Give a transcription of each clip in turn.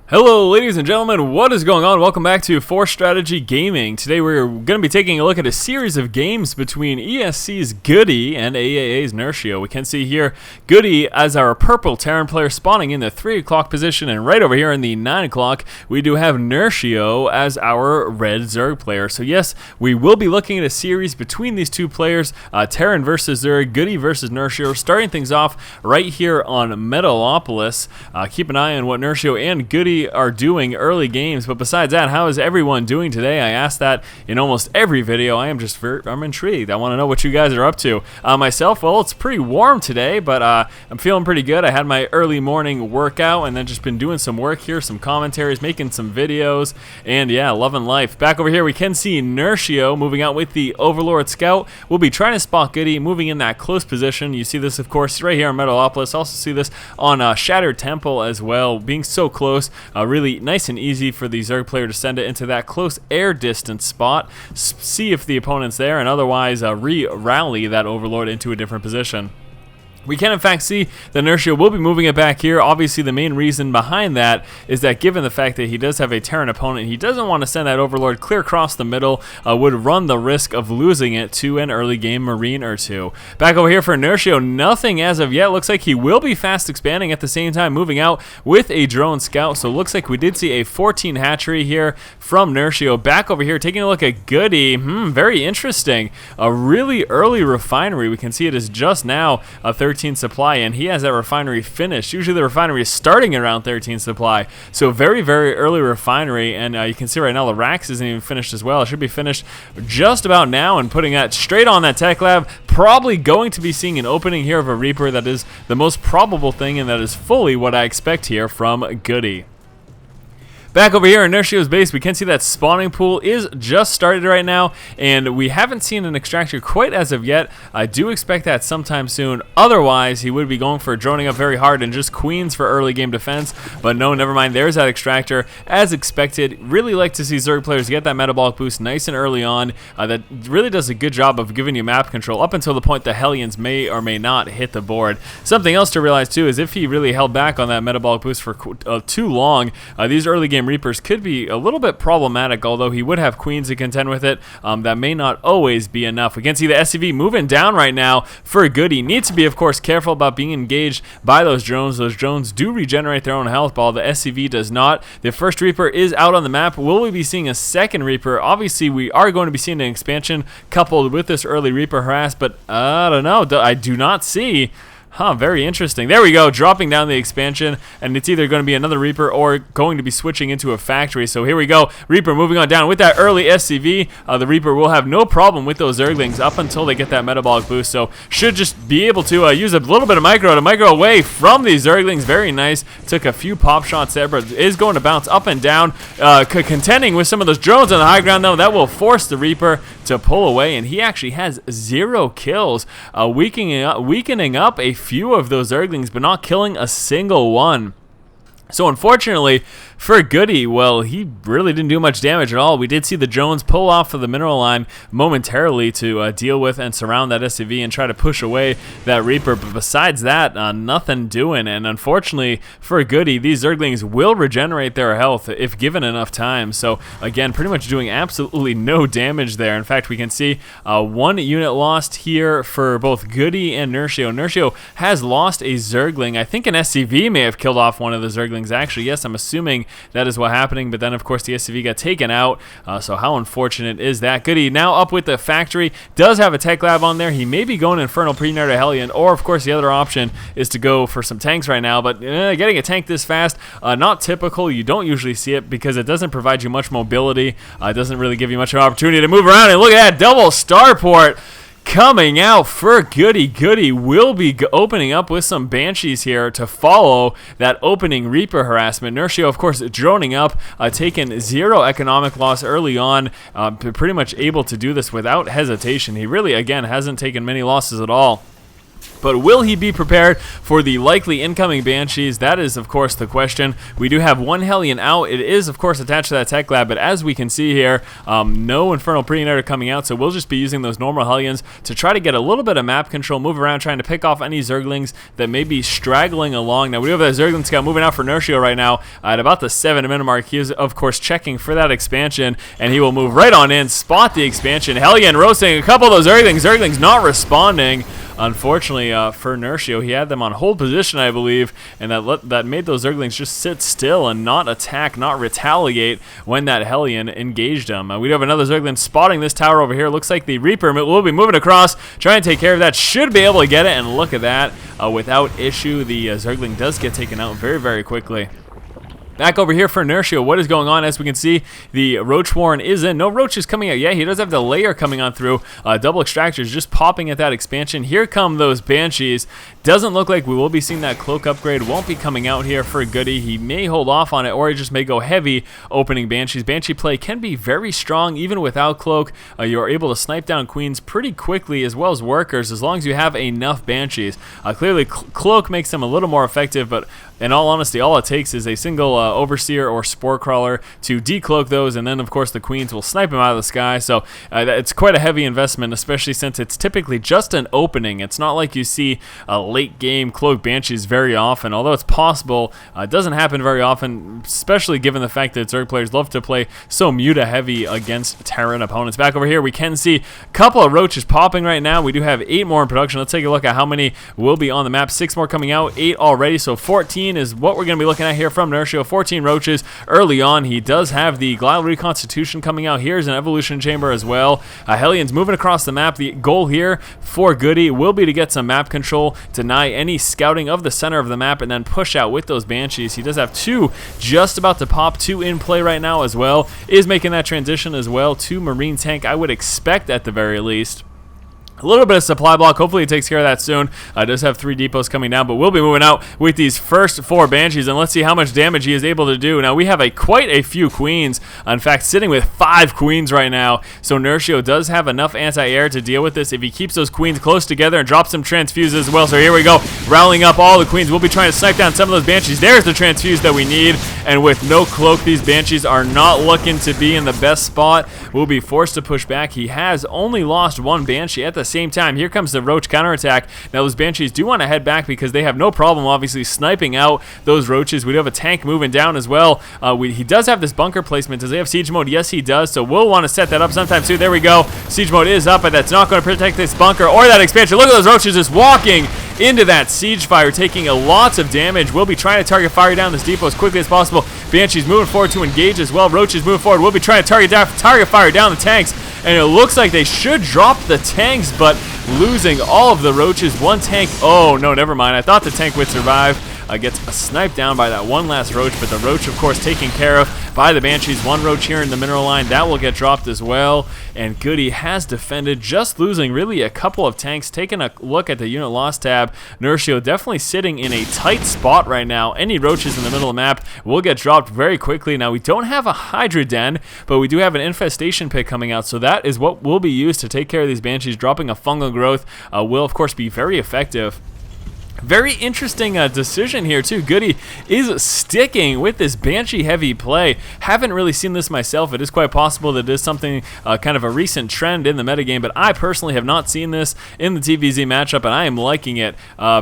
Hello ladies and gentlemen, what is going on? Welcome back to Force Strategy Gaming. Today we're going to be taking a look at a series of games between ESC's GoOdy and AAA's Nerchio. We can see here GoOdy as our purple Terran player spawning in the 3 o'clock position, and right over here in the 9 o'clock we do have Nerchio as our red Zerg player. So yes, we will be looking at a series between these two players, Terran versus Zerg, GoOdy versus Nerchio, starting things off right here on Metalopolis. Keep an eye on what Nerchio and GoOdy are doing early games, but besides that, how is everyone doing today? I ask that in almost every video. I'm intrigued. I want to know what you guys are up to. Myself, well, it's pretty warm today, but I'm feeling pretty good. I had my early morning workout and then just been doing some work here, some commentaries, making some videos, and yeah, loving life. Back over here, we can see Nerchio moving out with the Overlord Scout. We'll be trying to spot GoOdy, moving in that close position. You see this, of course, right here on Metalopolis. Also see this on Shattered Temple as well, being so close. Really nice and easy for the Zerg player to send it into that close air distance spot, see if the opponent's there, and otherwise re-rally that Overlord into a different position. We can in fact see that Nerchio will be moving it back here. Obviously the main reason behind that is that given the fact that he does have a Terran opponent, he doesn't want to send that Overlord clear across the middle, would run the risk of losing it to an early game Marine or two. Back over here for Nerchio, nothing as of yet. Looks like he will be fast expanding at the same time, moving out with a drone scout. So it looks like we did see a 14 hatchery here from Nerchio. Back over here, taking a look at GoOdy, very interesting. A really early refinery. We can see it is just now a 13 supply, and he has that refinery finished. Usually the refinery is starting around 13 supply, so very early refinery, and you can see right now the racks isn't even finished as well. It should be finished just about now, and putting that straight on that tech lab. Probably going to be seeing an opening here of a Reaper. That is the most probable thing, and that is fully what I expect here from GoOdy. Back over here in Nerchio's base, we can see that spawning pool is just started right now, and we haven't seen an extractor quite as of yet. I do expect that sometime soon. Otherwise, he would be going for droning up very hard and just queens for early game defense. But no, never mind. There's that extractor as expected. Really like to see Zerg players get that metabolic boost nice and early on. That really does a good job of giving you map control up until the point the Hellions may or may not hit the board. Something else to realize too is if he really held back on that metabolic boost for too long, these early game Reapers could be a little bit problematic, although he would have queens to contend with it. That may not always be enough. We can see the SCV moving down right now for GoOdy. Needs to be, of course, careful about being engaged by those drones. Those drones do regenerate their own health ball. The SCV does not. The first Reaper is out on the map. Will we be seeing a second Reaper? Obviously, we are going to be seeing an expansion coupled with this early Reaper harass, but I don't know. I do not see. Very interesting. There we go, dropping down the expansion, and it's either going to be another Reaper or going to be switching into a factory. So here we go, Reaper moving on down with that early SCV. The Reaper will have no problem with those Zerglings up until they get that metabolic boost, so should just be able to use a little bit of micro to micro away from these Zerglings. Very nice. Took a few pop shots there, but is going to bounce up and down, contending with some of those drones on the high ground, though. That will force the Reaper to pull away, and he actually has 0 kills, weakening up a few of those Zerglings, but not killing a single one. So unfortunately for GoOdy, well, he really didn't do much damage at all. We did see the drones pull off of the mineral line momentarily to deal with and surround that SCV and try to push away that Reaper, but besides that, nothing doing. And unfortunately for GoOdy, these Zerglings will regenerate their health if given enough time. So again, pretty much doing absolutely no damage there. In fact, we can see 1 unit lost here for both GoOdy and Nerchio. Nerchio has lost a Zergling. I think an SCV may have killed off one of the Zerglings, actually. Yes, I'm assuming that is what's happening, but then of course the SCV got taken out, so how unfortunate is that? GoOdy now up with the factory, does have a tech lab on there. He may be going Infernal Pre-Nar to Hellion, or of course the other option is to go for some tanks right now, but getting a tank this fast, not typical. You don't usually see it because it doesn't provide you much mobility. It doesn't really give you much of an opportunity to move around, and look at that double starport coming out for GoOdy. GoOdy will be opening up with some Banshees here to follow that opening Reaper harassment. Nerchio, of course, droning up, taking 0 economic loss early on, pretty much able to do this without hesitation. He really, again, hasn't taken many losses at all. But will he be prepared for the likely incoming Banshees? That is, of course, the question. We do have one Hellion out. It is, of course, attached to that tech lab, but as we can see here, no Infernal Predator coming out, so we'll just be using those normal Hellions to try to get a little bit of map control, move around, trying to pick off any Zerglings that may be straggling along. Now, we do have that Zergling scout moving out for Nerchio right now at about the 7-minute mark. He is, of course, checking for that expansion, and he will move right on in, spot the expansion. Hellion roasting a couple of those Zerglings. Zerglings not responding. Unfortunately for Nerchio, he had them on hold position, I believe, and that made those Zerglings just sit still and not attack, not retaliate when that Hellion engaged them. We do have another Zergling spotting this tower over here. Looks like the Reaper will be moving across, trying to take care of that. Should be able to get it, and look at that. Without issue, the Zergling does get taken out very, very quickly. Back over here for Nerchio, what is going on? As we can see, the Roach Warren is in. No roaches coming out yet. He does have the layer coming on through. Double extractors just popping at that expansion. Here come those Banshees. Doesn't look like we will be seeing that cloak upgrade. Won't be coming out here for GoOdy. He may hold off on it, or he just may go heavy opening Banshees. Banshee play can be very strong even without cloak. You're able to snipe down queens pretty quickly, as well as workers, as long as you have enough Banshees. Clearly, cloak makes them a little more effective, but in all honesty, all it takes is a single Overseer or Spore Crawler to decloak those, and then, of course, the queens will snipe them out of the sky. So it's quite a heavy investment, especially since it's typically just an opening. It's not like you see late-game cloak Banshees very often, although it's possible. It doesn't happen very often, especially given the fact that Zerg players love to play so muta-heavy against Terran opponents. Back over here, we can see a couple of roaches popping right now. We do have 8 more in production. Let's take a look at how many will be on the map. 6 more coming out, 8 already, so 14 is what we're going to be looking at here from Nerchio. 14 roaches early on. He does have the Glial Reconstitution coming out. Here's an Evolution Chamber as well. Hellion's moving across the map. The goal here for GoOdy will be to get some map control, deny any scouting of the center of the map, and then push out with those Banshees. He does have 2 just about to pop, 2 in play right now as well. Is making that transition as well to Marine Tank, I would expect at the very least. A little bit of supply block. Hopefully it takes care of that soon. Does have 3 depots coming down, but we'll be moving out with these first 4 Banshees, and let's see how much damage he is able to do. Now, we have quite a few queens. In fact, sitting with 5 queens right now, so Nerchio does have enough anti-air to deal with this if he keeps those queens close together and drops some transfuses as well. So here we go, rallying up all the queens. We'll be trying to snipe down some of those Banshees. There's the transfuse that we need, and with no cloak, these Banshees are not looking to be in the best spot. We'll be forced to push back. He has only lost 1 Banshee at the same time. Here comes the Roach counterattack. Now, those Banshees do want to head back because they have no problem, obviously, sniping out those Roaches. We do have a tank moving down as well. He does have this bunker placement. Does he have siege mode? Yes, he does. So we'll want to set that up sometime soon. There we go. Siege mode is up, but that's not going to protect this bunker or that expansion. Look at those Roaches just walking into that siege fire, taking a lot of damage. We'll be trying to target fire down this depot as quickly as possible. Banshees moving forward to engage as well. Roaches moving forward. We'll be trying to target fire down the tanks, and it looks like they should drop the tanks, but losing all of the Roaches. 1 tank. Oh, no, never mind. I thought the tank would survive. Gets sniped down by that one last Roach, but the Roach, of course, taken care of by the Banshees. 1 Roach here in the mineral line. That will get dropped as well, and GoOdy has defended, just losing really a couple of tanks. Taking a look at the unit loss tab, Nerchio definitely sitting in a tight spot right now. Any Roaches in the middle of the map will get dropped very quickly. Now, we don't have a Hydra Den, but we do have an Infestation Pit coming out, so that is what will be used to take care of these Banshees. Dropping a Fungal Growth will, of course, be very effective. Very interesting decision here, too. GoOdy is sticking with this Banshee-heavy play. Haven't really seen this myself. It is quite possible that it is something, kind of a recent trend in the metagame, but I personally have not seen this in the TVZ matchup, and I am liking it.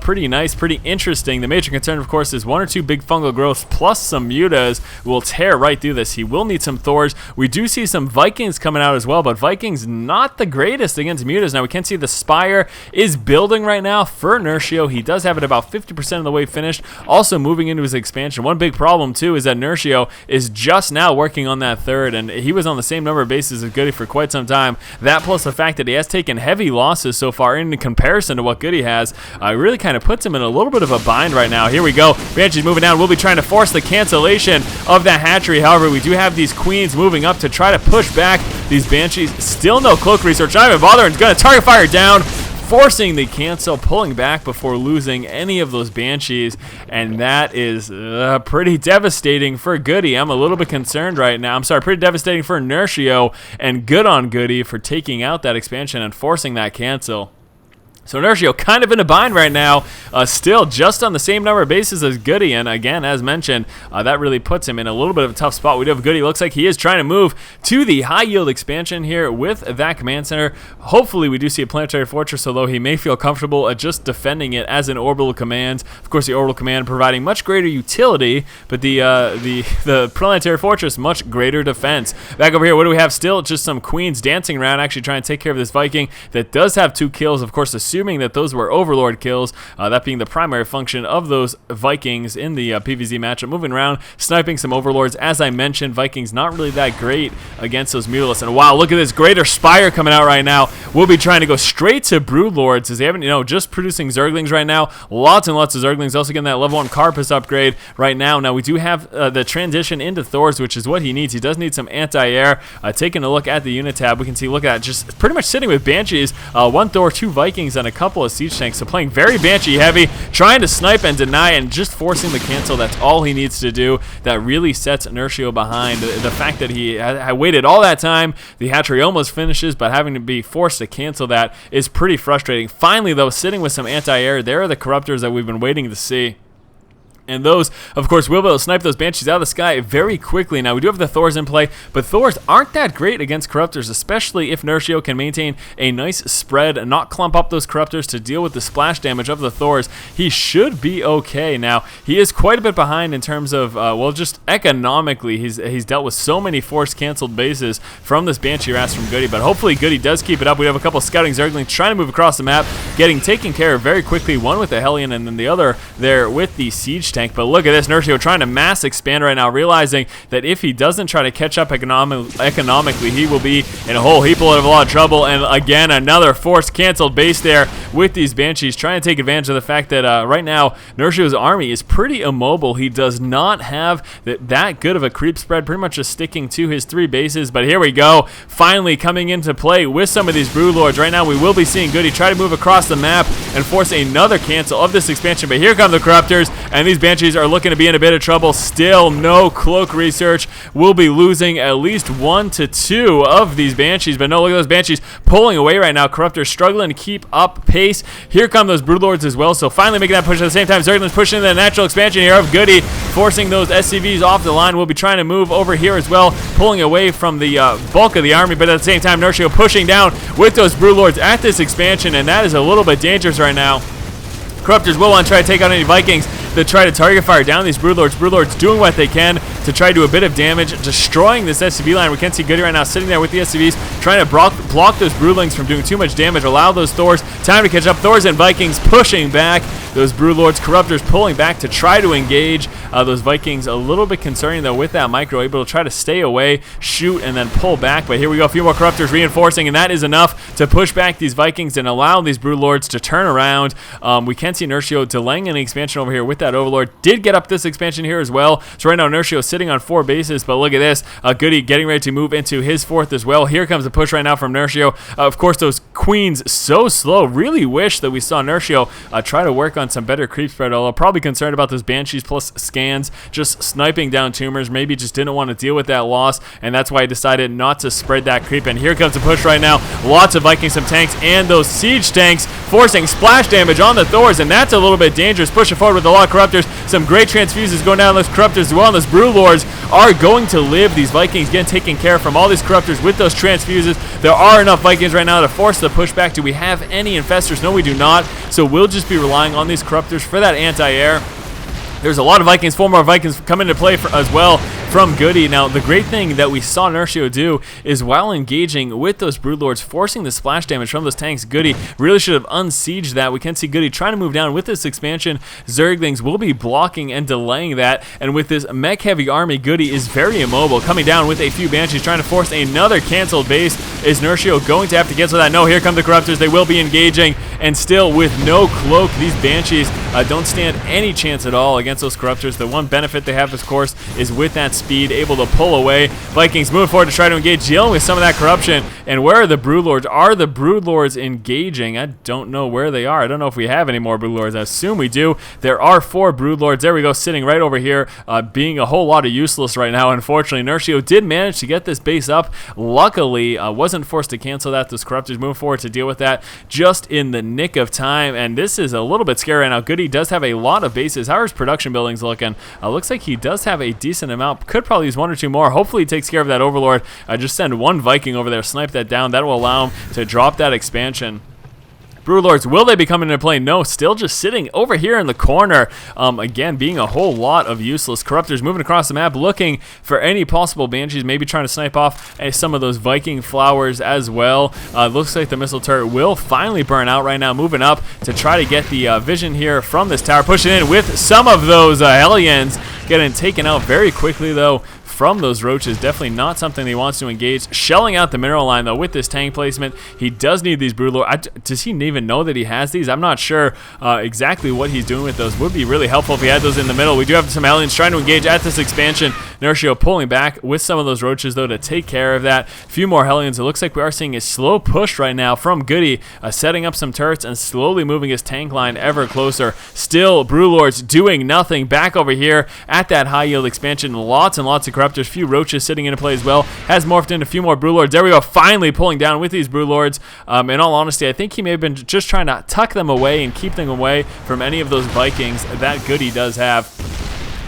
Pretty nice, pretty interesting. The major concern, of course, is 1 or 2 big fungal growths plus some mutas will tear right through this. He will need some Thors. We do see some Vikings coming out as well, but Vikings not the greatest against mutas. Now, we can see the Spire is building right now for Nerchio. He does have it about 50% of the way finished, also moving into his expansion. One big problem too is that Nerchio is just now working on that 3rd, and he was on the same number of bases as GoOdy for quite some time. That plus the fact that he has taken heavy losses so far in comparison to what GoOdy has, really kind of puts him in a little bit of a bind right now. Here we go. Banshee's moving down. We'll be trying to force the cancellation of that hatchery. However, we do have these queens moving up to try to push back these Banshees. Still no cloak research. Not even bothering. Going to target fire down, forcing the cancel, pulling back before losing any of those Banshees, and that is pretty devastating for GoOdy. I'm a little bit concerned right now. I'm sorry, pretty devastating for Nerchio, and good on GoOdy for taking out that expansion and forcing that cancel. So Nerchio kind of in a bind right now, still just on the same number of bases as GoOdy, and again, as mentioned, that really puts him in a little bit of a tough spot. We do have GoOdy. Looks like he is trying to move to the high yield expansion here with that command center. Hopefully we do see a planetary fortress, although he may feel comfortable at just defending it as an orbital command. Of course, the orbital command providing much greater utility, but the planetary fortress much greater defense. Back over here, what do we have still? Just some queens dancing around, actually trying to take care of this Viking that does have 2 kills, of course, assuming that those were Overlord kills, that being the primary function of those Vikings in the PvZ matchup. Moving around, sniping some Overlords. As I mentioned, Vikings not really that great against those Mutalisks. And wow, look at this Greater Spire coming out right now. We'll be trying to go straight to Broodlords as they haven't, just producing Zerglings right now. Lots and lots of Zerglings. Also getting that level 1 Carapace upgrade right now. Now we do have the transition into Thors, which is what he needs. He does need some anti-air. Taking a look at the unit tab, we can see, look at that, just pretty much sitting with Banshees. 1 Thor, 2 Vikings, and a couple of siege tanks. So playing very Banshee heavy, trying to snipe and deny and just forcing the cancel. That's all he needs to do. That really sets Nerchio behind. The fact that he had waited all that time, the hatchery almost finishes, but having to be forced to cancel that is pretty frustrating. Finally, though, sitting with some anti-air, there are the Corruptors that we've been waiting to see. And those, of course, will be able to snipe those Banshees out of the sky very quickly. Now, we do have the Thors in play, but Thors aren't that great against Corruptors, especially if Nerchio can maintain a nice spread and not clump up those Corruptors to deal with the splash damage of the Thors. He should be okay. Now, he is quite a bit behind in terms of, well, just economically. He's dealt with so many force-canceled bases from this Banshee Rast from GoOdy, but hopefully GoOdy does keep it up. We have a couple scouting Zerglings trying to move across the map, getting taken care of very quickly, one with the Hellion and then the other there with the Siege Tank. But look at this, Nerchio trying to mass expand right now, realizing that if he doesn't try to catch up economically, he will be in a whole heap of a lot of trouble. And again, another force canceled base there with these Banshees, trying to take advantage of the fact that right now Nerchio's army is pretty immobile. He does not have that good of a creep spread, pretty much just sticking to his 3 bases. But here we go, finally coming into play with some of these Broodlords. Right now we will be seeing GoOdy try to move across the map and force another cancel of this expansion. But here come the Corruptors, and these Banshees are looking to be in a bit of trouble. Still no cloak research. We'll be losing at least 1 to 2 of these Banshees. But no, look at those Banshees pulling away right now. Corruptors struggling to keep up pace. Here come those Broodlords as well. So finally making that push at the same time. Zerglings pushing the natural expansion here of GoOdy, forcing those SCVs off the line. We'll be trying to move over here as well, pulling away from the bulk of the army. But at the same time, Nerchio pushing down with those Broodlords at this expansion, and that is a little bit dangerous right now. Corruptors will want to try to take out any Vikings that try to target fire down these Broodlords. Broodlords doing what they can to try to do a bit of damage, destroying this SCV line. We can see GoOdy right now sitting there with the SCVs, trying to block those Broodlings from doing too much damage, allow those Thors time to catch up. Thors and Vikings pushing back. Those Broodlords, Corruptors pulling back to try to engage those Vikings. A little bit concerning, though, with that micro, able to try to stay away, shoot, and then pull back. But here we go, a few more Corruptors reinforcing, and that is enough to push back these Vikings and allow these Broodlords to turn around. We can see Nerchio delaying any expansion over here with that Overlord. Did get up this expansion here as well. So right now Nerchio sitting on 4 bases, but look at this. GoOdy getting ready to move into his 4th as well. Here comes the push right now from Nerchio. Of course, those Queens so slow. Really wish that we saw Nerchio try to work on some better creep spread, although probably concerned about those Banshees plus scans, just sniping down tumors. Maybe just didn't want to deal with that loss, and that's why he decided not to spread that creep. And here comes the push right now. Lots of Vikings, some tanks, and those siege tanks forcing splash damage on the Thors, and that's a little bit dangerous. Pushing forward with a lot of Corruptors. Some great transfuses going down those Corruptors as well, and those Broodlords are going to live. These Vikings getting taken care of from all these Corruptors with those transfuses. There are enough Vikings right now to force the pushback. Do we have any Infestors? No, we do not. So we'll just be relying on these Corruptors for that anti-air. There's a lot of Vikings, 4 more Vikings come into play as well from GoOdy. Now, the great thing that we saw Nerchio do is while engaging with those Broodlords, forcing the splash damage from those tanks, GoOdy really should have unsieged that. We can see GoOdy trying to move down with this expansion. Zerglings will be blocking and delaying that. And with this mech-heavy army, GoOdy is very immobile. Coming down with a few Banshees, trying to force another canceled base. Is Nerchio going to have to cancel that? No, here come the Corruptors. They will be engaging. And still, with no cloak, these Banshees don't stand any chance at all against those Corruptors. The one benefit they have, of course, is with that speed, able to pull away. Vikings moving forward to try to engage, dealing with some of that corruption. And where are the Broodlords? Are the Broodlords engaging? I don't know where they are. I don't know if we have any more Broodlords. I assume we do. There are 4 Broodlords. There we go, sitting right over here, being a whole lot of useless right now. Unfortunately, Nerchio did manage to get this base up. Luckily, was wasn't forced to cancel that. Those Corruptors moving forward to deal with that just in the nick of time, and this is a little bit scary right now. GoOdy does have a lot of bases. How are his production buildings looking? Looks like he does have a decent amount. Could probably use 1 or 2 more. Hopefully he takes care of that Overlord. Just send 1 Viking over there, snipe that down. That will allow him to drop that expansion. Broodlords, will they be coming into play? No, still just sitting over here in the corner. Again, being a whole lot of useless Corruptors moving across the map, looking for any possible Banshees, maybe trying to snipe off some of those Viking flowers as well. Looks like the missile turret will finally burn out right now, moving up to try to get the vision here from this tower, pushing in with some of those Hellions, getting taken out very quickly though from those roaches. Definitely not something he wants to engage. Shelling out the mineral line though with this tank placement. He does need these Broodlord. Does he even know that he has these? I'm not sure exactly what he's doing with those. Would be really helpful if he had those in the middle. We do have some aliens trying to engage at this expansion. Nerchio pulling back with some of those roaches though to take care of that. A few more Hellions. It looks like we are seeing a slow push right now from GoOdy, setting up some turrets and slowly moving his tank line ever closer. Still Broodlords doing nothing back over here at that high yield expansion. Lots and lots of Corruptors. A few roaches sitting into play as well. Has morphed into a few more Broodlords. There we go, finally pulling down with these Broodlords. In all honesty, I think he may have been just trying to tuck them away and keep them away from any of those Vikings that GoOdy does have.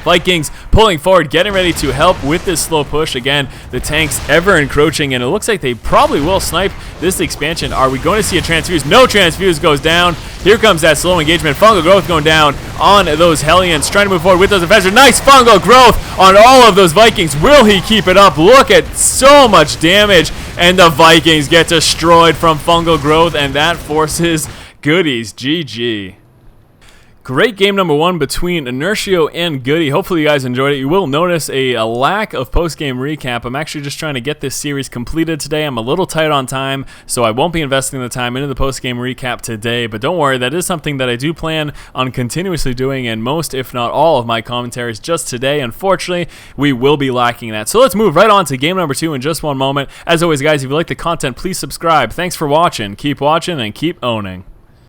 Vikings pulling forward, getting ready to help with this slow push. Again, the tanks ever encroaching, and it looks like they probably will snipe this expansion. Are we going to see a transfuse? No transfuse goes down. Here comes that slow engagement. Fungal growth going down on those Hellions, trying to move forward with those defenders. Nice fungal growth on all of those Vikings. Will he keep it up? Look at so much damage, and the Vikings get destroyed from fungal growth, and that forces GoOdy's GG. Great game number 1 between Nerchio and GoOdy. Hopefully you guys enjoyed it. You will notice a lack of post-game recap. I'm actually just trying to get this series completed today. I'm a little tight on time, so I won't be investing the time into the post-game recap today. But don't worry, that is something that I do plan on continuously doing in most, if not all, of my commentaries. Just today, unfortunately, we will be lacking that. So let's move right on to game number 2 in just one moment. As always, guys, if you like the content, please subscribe. Thanks for watching. Keep watching and keep owning.